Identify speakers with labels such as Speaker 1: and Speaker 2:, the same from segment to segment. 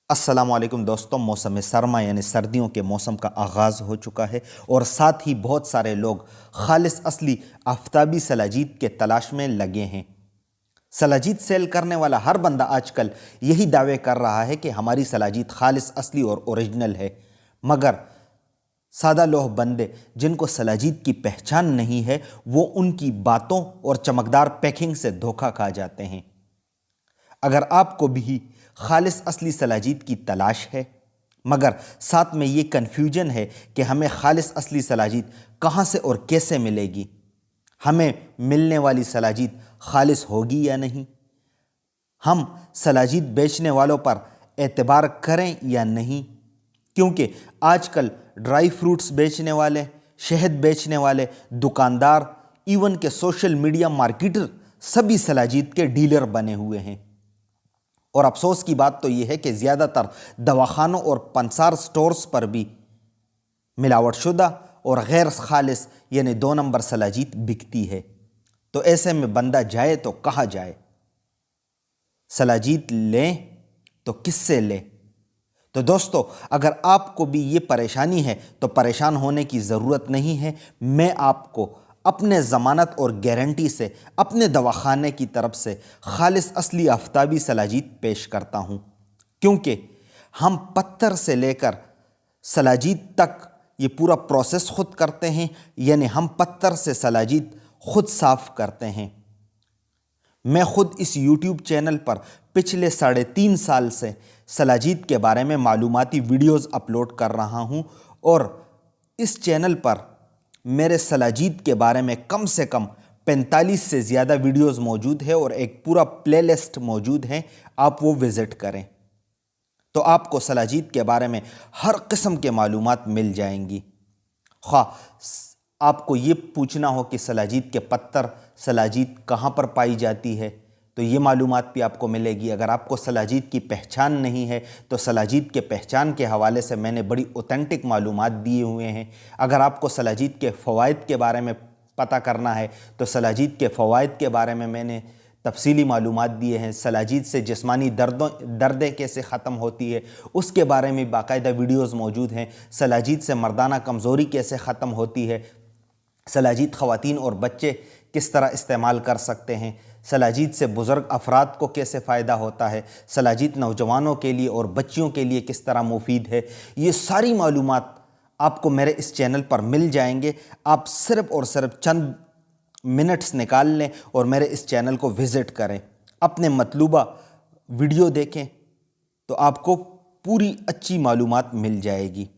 Speaker 1: अस्सलाम वालेकुम दोस्तों। मौसम सरमा यानी सर्दियों के मौसम का आगाज़ हो चुका है और साथ ही बहुत सारे लोग खालिस असली आफताबी सलाजीत के तलाश में लगे हैं। सलाजीत सेल करने वाला हर बंदा आजकल यही दावे कर रहा है कि हमारी सलाजीत खालिस असली और ओरिजिनल है, मगर सादा लोह बंदे जिनको सलाजीत की पहचान नहीं है वो उनकी बातों और चमकदार पैकिंग से धोखा खा जाते हैं। अगर आपको भी खालिस असली सलाजीत की तलाश है, मगर साथ में ये कन्फ्यूजन है कि हमें खालिस असली सलाजीत कहाँ से और कैसे मिलेगी, हमें मिलने वाली सलाजीत खालिस होगी या नहीं, हम सलाजीत बेचने वालों पर एतबार करें या नहीं, क्योंकि आजकल ड्राई फ्रूट्स बेचने वाले, शहद बेचने वाले, दुकानदार, इवन के सोशल मीडिया मार्केटर सभी सलाजीत के डीलर बने हुए हैं। और अफसोस की बात तो यह है कि ज़्यादातर दवाखानों और पंसार स्टोर्स पर भी मिलावटशुदा और गैर खालिस यानी 2 नंबर सलाजीत बिकती है। तो ऐसे में बंदा जाए तो कहाँ जाए, सलाजीत लें तो किससे लें? तो दोस्तों, अगर आपको भी ये परेशानी है तो परेशान होने की ज़रूरत नहीं है। मैं आपको अपने ज़मानत और गारंटी से अपने दवाखाने की तरफ से खालिस असली आफताबी सलाजीत पेश करता हूँ, क्योंकि हम पत्थर से लेकर सलाजीत तक ये पूरा प्रोसेस खुद करते हैं, यानी हम पत्थर से सलाजीत खुद साफ़ करते हैं। मैं खुद इस YouTube चैनल पर पिछले 3.5 साल से सलाजीत के बारे में मालूमाती वीडियोज़ अपलोड कर रहा हूँ और इस चैनल पर मेरे सलाजीत के बारे में कम से कम 45 से ज़्यादा वीडियोज़ मौजूद है और एक पूरा प्लेलिस्ट मौजूद है। आप वो विज़िट करें तो आपको सलाजीत के बारे में हर किस्म के मालूमात मिल जाएंगी। आपको ये पूछना हो कि सलाजीत के पत्थर, सलाजीत कहाँ पर पाई जाती है, तो ये मालूमात भी आपको मिलेगी। अगर आपको सलाजीत की पहचान नहीं है तो सलाजीत के पहचान के हवाले से मैंने बड़ी ऑथेंटिक मालूमात दिए हुए हैं। अगर आपको सलाजीत के फ़वाइद के बारे में पता करना है तो सलाजीत के फ़वाइद के बारे में मैंने तफसीली मालूमात दिए हैं। सलाजीत से जिस्मानी दर्दें कैसे ख़त्म होती है उसके बारे में बाकायदा वीडियोज़ मौजूद हैं। सलाजीत से मर्दाना कमज़ोरी कैसे ख़त्म होती है, सलाजीत ख़वातीन और बच्चे किस तरह इस्तेमाल कर सकते हैं, सलाजीत से बुज़ुर्ग अफराद को कैसे फ़ायदा होता है, सलाजीत नौजवानों के लिए और बच्चियों के लिए किस तरह मुफीद है, ये सारी मालूमात आपको मेरे इस चैनल पर मिल जाएंगे। आप सिर्फ़ और सिर्फ चंद मिनट्स निकाल लें और मेरे इस चैनल को विज़िट करें, अपने मतलूबा वीडियो देखें तो आपको पूरी अच्छी मालूमात मिल जाएगी।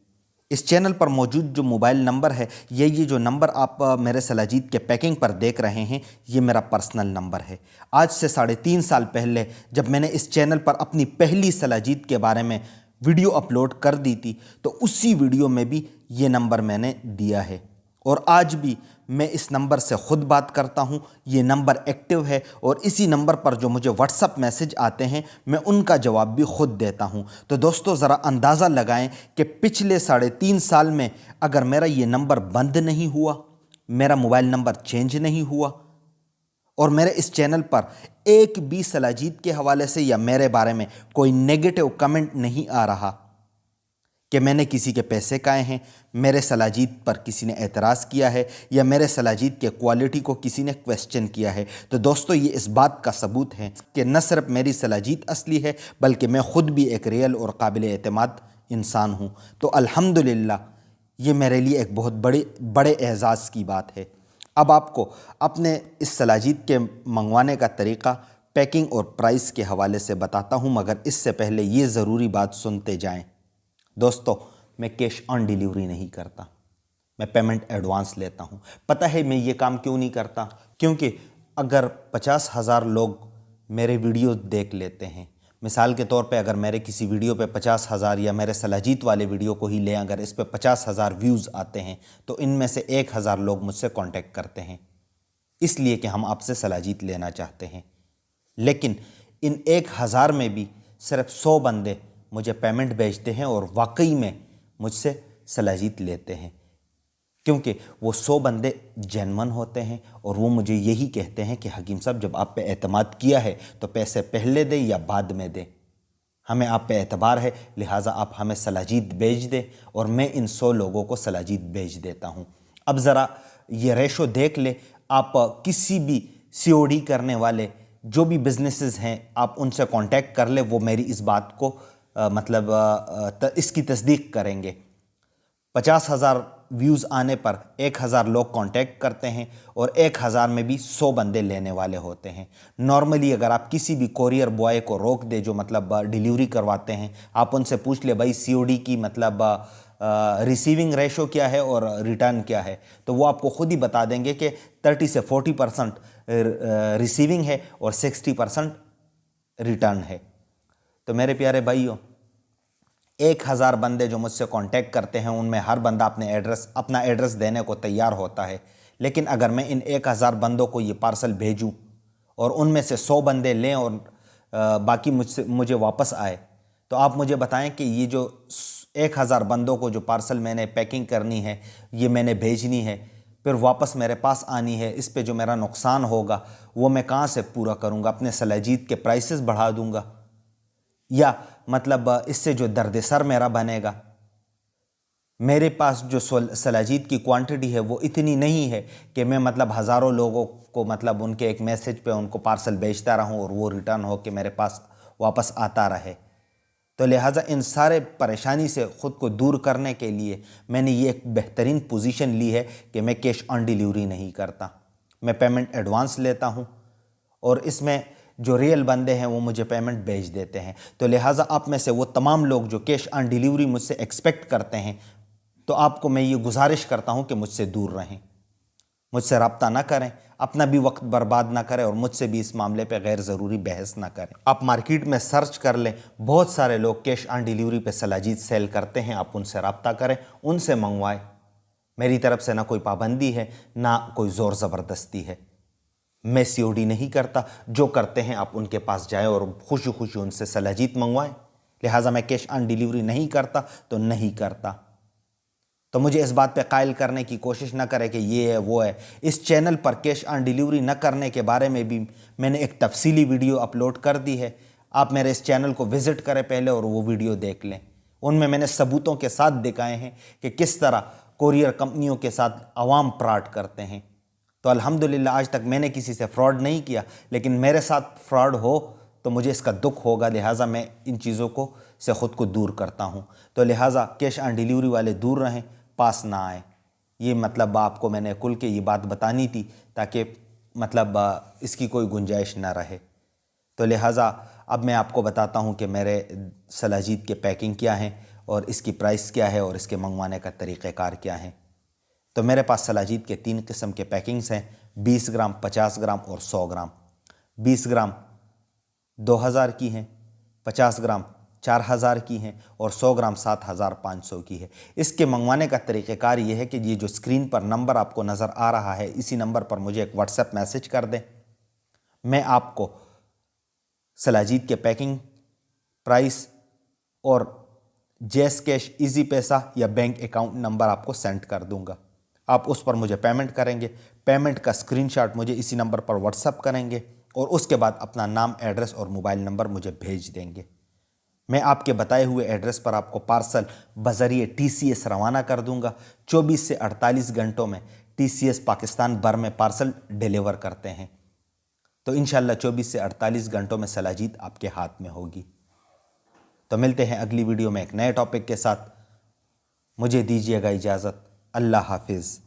Speaker 1: इस चैनल पर मौजूद जो मोबाइल नंबर है, ये जो नंबर आप मेरे सलाजीत के पैकिंग पर देख रहे हैं, ये मेरा पर्सनल नंबर है। आज से 3.5 साल पहले जब मैंने इस चैनल पर अपनी पहली सलाजीत के बारे में वीडियो अपलोड कर दी थी तो उसी वीडियो में भी ये नंबर मैंने दिया है और आज भी मैं इस नंबर से ख़ुद बात करता हूँ। ये नंबर एक्टिव है और इसी नंबर पर जो मुझे व्हाट्सअप मैसेज आते हैं मैं उनका जवाब भी ख़ुद देता हूँ। तो दोस्तों, ज़रा अंदाज़ा लगाएं कि पिछले 3.5 साल में अगर मेरा ये नंबर बंद नहीं हुआ, मेरा मोबाइल नंबर चेंज नहीं हुआ और मेरे इस चैनल पर एक भी सलाजीत के हवाले से या मेरे बारे में कोई नेगेटिव कमेंट नहीं आ रहा कि मैंने किसी के पैसे खाए हैं, मेरे सलाजीत पर किसी ने एतराज़ किया है या मेरे सलाजीत के क्वालिटी को किसी ने क्वेश्चन किया है, तो दोस्तों ये इस बात का सबूत है कि न सिर्फ मेरी सलाजीत असली है बल्कि मैं ख़ुद भी एक रियल और काबिल एतमाद इंसान हूँ। तो अल्हम्दुलिल्लाह ये मेरे लिए एक बहुत बड़े एहसास की बात है। अब आपको अपने इस सलाजीत के मंगवाने का तरीक़ा, पैकिंग और प्राइस के हवाले से बताता हूँ, मगर इससे पहले ये ज़रूरी बात सुनते जाएं। दोस्तों, मैं कैश ऑन डिलीवरी नहीं करता, मैं पेमेंट एडवांस लेता हूँ। पता है मैं ये काम क्यों नहीं करता? क्योंकि अगर 50,000 लोग मेरे वीडियो देख लेते हैं, मिसाल के तौर पे अगर मेरे किसी वीडियो पे 50,000 या मेरे सलाजीत वाले वीडियो को ही लें, अगर इस पे 50,000 व्यूज़ आते हैं तो इनमें से 1,000 लोग मुझसे कांटेक्ट करते हैं इसलिए कि हम आपसे सलाजीत लेना चाहते हैं। लेकिन इन 1,000 में भी सिर्फ 100 बंदे मुझे पेमेंट भेजते हैं और वाकई में मुझसे सलाजीत लेते हैं, क्योंकि वो 100 बंदे जेन्युइन होते हैं और वो मुझे यही कहते हैं कि हकीम साहब, जब आप पे एतमाद किया है तो पैसे पहले दें या बाद में दें। ہمیں آپ پہ اعتبار ہے، لہٰذا آپ ہمیں سلاجید بھیج دیں اور میں ان 100 لوگوں کو سلاجید بھیج دیتا ہوں۔ اب ذرا یہ ریشو دیکھ لیں، آپ کسی بھی COD کرنے والے جو بھی بزنسز ہیں آپ ان سے کانٹیکٹ کر لیں، وہ میری اس بات کو اس کی تصدیق کریں گے۔ 50,000 ویوز آنے پر 1,000 لوگ کانٹیکٹ کرتے ہیں اور 1,000 میں بھی 100 بندے لینے والے ہوتے ہیں۔ نارملی اگر آپ کسی بھی کوریئر بوائے کو روک دے جو ڈیلیوری کرواتے ہیں، آپ ان سے پوچھ لے بھائی COD کی ریسیونگ ریشو کیا ہے اور ریٹرن کیا ہے، تو وہ آپ کو خود ہی بتا دیں گے کہ 30 سے 40% ریسیونگ ہے اور 60% ریٹرن ہے۔ تو میرے پیارے بھائیوں، 1,000 بندے جو مجھ سے کانٹیکٹ کرتے ہیں ان میں ہر بندہ اپنا ایڈریس دینے کو تیار ہوتا ہے، لیکن اگر میں ان 1,000 بندوں کو یہ پارسل بھیجوں اور ان میں سے 100 بندے لیں اور باقی مجھے واپس آئے، تو آپ مجھے بتائیں کہ یہ جو 1,000 بندوں کو جو پارسل میں نے پیکنگ کرنی ہے، یہ میں نے بھیجنی ہے، پھر واپس میرے پاس آنی ہے، اس پہ جو میرا نقصان ہوگا وہ میں کہاں سے پورا کروں گا؟ اپنے سلاجید کے پرائسز بڑھا دوں گا یا اس سے جو درد سر میرا بنے گا؟ میرے پاس جو سلاجید کی کوانٹٹی ہے وہ اتنی نہیں ہے کہ میں ہزاروں لوگوں کو ان کے ایک میسج پہ ان کو پارسل بھیجتا رہوں اور وہ ریٹرن ہو کے میرے پاس واپس آتا رہے۔ تو لہٰذا ان سارے پریشانی سے خود کو دور کرنے کے لیے میں نے یہ ایک بہترین پوزیشن لی ہے کہ میں کیش آن ڈیلیوری نہیں کرتا، میں پیمنٹ ایڈوانس لیتا ہوں اور اس میں جو ریئل بندے ہیں وہ مجھے پیمنٹ بھیج دیتے ہیں۔ تو لہٰذا آپ میں سے وہ تمام لوگ جو کیش آن ڈیلیوری مجھ سے ایکسپیکٹ کرتے ہیں، تو آپ کو میں یہ گزارش کرتا ہوں کہ مجھ سے دور رہیں، مجھ سے رابطہ نہ کریں، اپنا بھی وقت برباد نہ کریں اور مجھ سے بھی اس معاملے پہ غیر ضروری بحث نہ کریں۔ آپ مارکیٹ میں سرچ کر لیں، بہت سارے لوگ کیش آن ڈیلیوری پہ سلاجید سیل کرتے ہیں، آپ ان سے رابطہ کریں، ان سے منگوائیں۔ میری طرف سے نہ کوئی پابندی ہے نہ کوئی زور زبردستی ہے، میں COD نہیں کرتا، جو کرتے ہیں آپ ان کے پاس جائیں اور خوشی خوشی ان سے سلاجید منگوائیں۔ لہٰذا میں کیش آن ڈیلیوری نہیں کرتا تو نہیں کرتا۔ تو مجھے اس بات پہ قائل کرنے کی کوشش نہ کرے کہ یہ ہے وہ ہے۔ اس چینل پر کیش آن ڈیلیوری نہ کرنے کے بارے میں بھی میں نے ایک تفصیلی ویڈیو اپلوڈ کر دی ہے، آپ میرے اس چینل کو وزٹ کریں پہلے اور وہ ویڈیو دیکھ لیں۔ ان میں نے ثبوتوں کے ساتھ دکھائے ہیں کہ کس طرح کوریئر کمپنیوں کے ساتھ عوام فراڈ کرتے ہیں۔ تو الحمدللہ آج تک میں نے کسی سے فراڈ نہیں کیا، لیکن میرے ساتھ فراڈ ہو تو مجھے اس کا دکھ ہوگا، لہٰذا میں ان چیزوں سے خود کو دور کرتا ہوں۔ تو لہٰذا کیش آن ڈیلیوری والے دور رہیں، پاس نہ آئیں۔ یہ آپ کو میں نے کل کے یہ بات بتانی تھی تاکہ اس کی کوئی گنجائش نہ رہے۔ تو لہٰذا اب میں آپ کو بتاتا ہوں کہ میرے سلاجید کے پیکنگ کیا ہیں اور اس کی پرائس کیا ہے اور اس کے منگوانے کا طریقہ کار کیا ہے۔ تو میرے پاس سلاجید کے 3 قسم کے پیکنگز ہیں، 20 گرام، 50 گرام اور 100 گرام۔ 20 گرام 2,000 کی ہیں، 50 گرام 4,000 کی ہیں اور 100 گرام 7,500 کی ہے۔ اس کے منگوانے کا طریقہ کار یہ ہے کہ یہ جو اسکرین پر نمبر آپ کو نظر آ رہا ہے، اسی نمبر پر مجھے ایک واٹس ایپ میسج کر دیں، میں آپ کو سلاجید کے پیکنگ پرائس اور جیس کیش، ایزی پیسہ یا بینک اکاؤنٹ نمبر آپ کو سینڈ کر دوں گا۔ آپ اس پر مجھے پیمنٹ کریں گے، پیمنٹ کا اسکرین شاٹ مجھے اسی نمبر پر واٹس ایپ کریں گے اور اس کے بعد اپنا نام، ایڈریس اور موبائل نمبر مجھے بھیج دیں گے۔ میں آپ کے بتائے ہوئے ایڈریس پر آپ کو پارسل بذریعہ TCS روانہ کر دوں گا۔ 24 سے 48 گھنٹوں میں TCS پاکستان بھر میں پارسل ڈیلیور کرتے ہیں۔ تو انشاءاللہ 24 سے 48 گھنٹوں میں سلاجید آپ کے ہاتھ میں ہوگی۔ تو ملتے ہیں اگلی ویڈیو میں ایک نئے ٹاپک کے ساتھ، مجھے دیجیے گا اجازت، اللہ حافظ۔